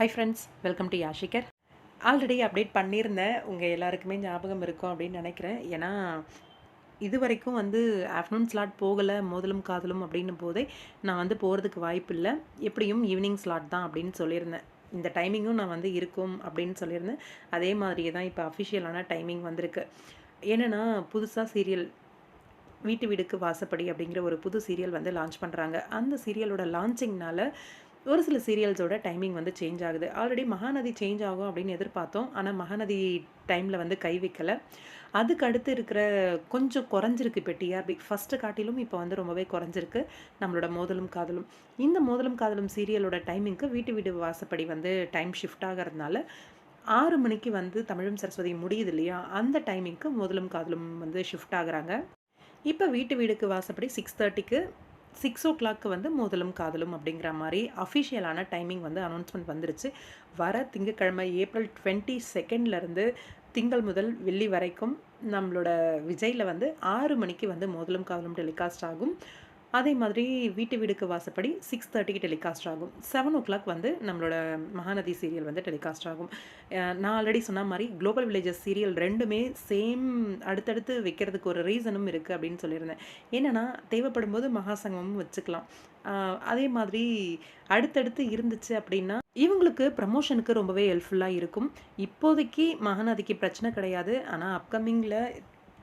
High friends, welcome to யாஷிகர். Already update பண்ணியிருந்தேன். உங்கள் எல்லாருக்குமே ஞாபகம் இருக்கும் அப்படின்னு நினைக்கிறேன். ஏன்னா இது வரைக்கும் ஆஃப்டர்நூன் ஸ்லாட் போகலை, மோதலும் காதலும் அப்படின்னும் போதே நான் போகிறதுக்கு வாய்ப்பு இல்லை, எப்படியும் ஈவினிங் ஸ்லாட் தான் அப்படின்னு சொல்லியிருந்தேன். இந்த டைமிங்கும் நான் இருக்கும் அப்படின்னு சொல்லியிருந்தேன். அதே மாதிரியே தான் இப்போ அஃபிஷியலான டைமிங் வந்திருக்கு. என்னென்னா புதுசாக சீரியல் வீட்டு வீடுக்கு வாசப்படி அப்படிங்கிற ஒரு புது சீரியல் லான்ச் பண்ணுறாங்க. அந்த சீரியலோட லான்ச்சிங்னால ஒரு சில சீரியல்ஸோட டைமிங் சேஞ்ச் ஆகுது. ஆல்ரெடி மகாநதி சேஞ்ச் ஆகும் அப்படின்னு எதிர்பார்த்தோம். ஆனால் மகாநதி டைமில் கை வைக்கலை. அதுக்கு அடுத்து இருக்கிற கொஞ்சம் குறைஞ்சிருக்கு. இப்போ டிஆர்பி ஃபஸ்ட்டு காட்டிலும் இப்போ ரொம்பவே குறைஞ்சிருக்கு நம்மளோட மோதலும் காதலும். இந்த மோதலும் காதலும் சீரியலோட டைமிங்க்கு வீட்டு வீடு வாசப்படி டைம் ஷிஃப்ட் ஆகிறதுனால 6 மணிக்கு தமிழும் சரஸ்வதி முடியுது இல்லையா, அந்த டைமிங்க்கு மோதலும் காதலும் ஷிஃப்ட் ஆகுறாங்க. இப்போ வீட்டு வீடுக்கு வாசப்படி 6:30க்கு 6:00 மோதலும் காதலும் அப்படிங்கிற மாதிரி அஃபிஷியலான டைமிங் அனௌன்ஸ்மெண்ட் வந்துருச்சு. வர திங்கட்கிழமை ஏப்ரல் 22 திங்கள் முதல் வெள்ளி வரைக்கும் நம்மளோட விஜயில் 6 மணிக்கு மோதலும் காதலும் டெலிகாஸ்ட் ஆகும். அதே மாதிரி வீட்டு வீடுக்கு வாசப்படி 6:30க்கு டெலிகாஸ்ட் ஆகும். 7:00 நம்மளோட மகாநதி சீரியல் டெலிகாஸ்ட் ஆகும். நான் ஆல்ரெடி சொன்ன மாதிரி குளோபல் வில்லேஜஸ் சீரியல் ரெண்டுமே சேம் அடுத்தடுத்து வைக்கிறதுக்கு ஒரு ரீசனும் இருக்குது அப்படின்னு சொல்லியிருந்தேன். என்னென்னா தேவைப்படும் போது மகாசங்கமும் வச்சுக்கலாம். அதே மாதிரி அடுத்தடுத்து இருந்துச்சு அப்படின்னா இவங்களுக்கு ப்ரமோஷனுக்கு ரொம்பவே ஹெல்ப்ஃபுல்லாக இருக்கும். இப்போதைக்கு மகாநதிக்கு பிரச்சனை கிடையாது. ஆனால் அப்கமிங்கில்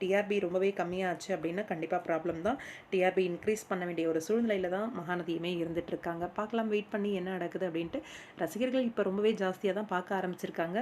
டிஆர்பி ரொம்பவே கம்மியாச்சு அப்படின்னா கண்டிப்பாக ப்ராப்ளம் தான். டிஆர்பி இன்க்ரீஸ் பண்ண வேண்டிய ஒரு சூழ்நிலையில் தான் மகாநதியுமே இருந்துகிட்ருக்காங்க. பார்க்கலாம், வெயிட் பண்ணி என்ன நடக்குது அப்படின்ட்டு. ரசிகர்கள் இப்போ ரொம்பவே ஜாஸ்தியாக தான் பார்க்க ஆரம்பிச்சிருக்காங்க.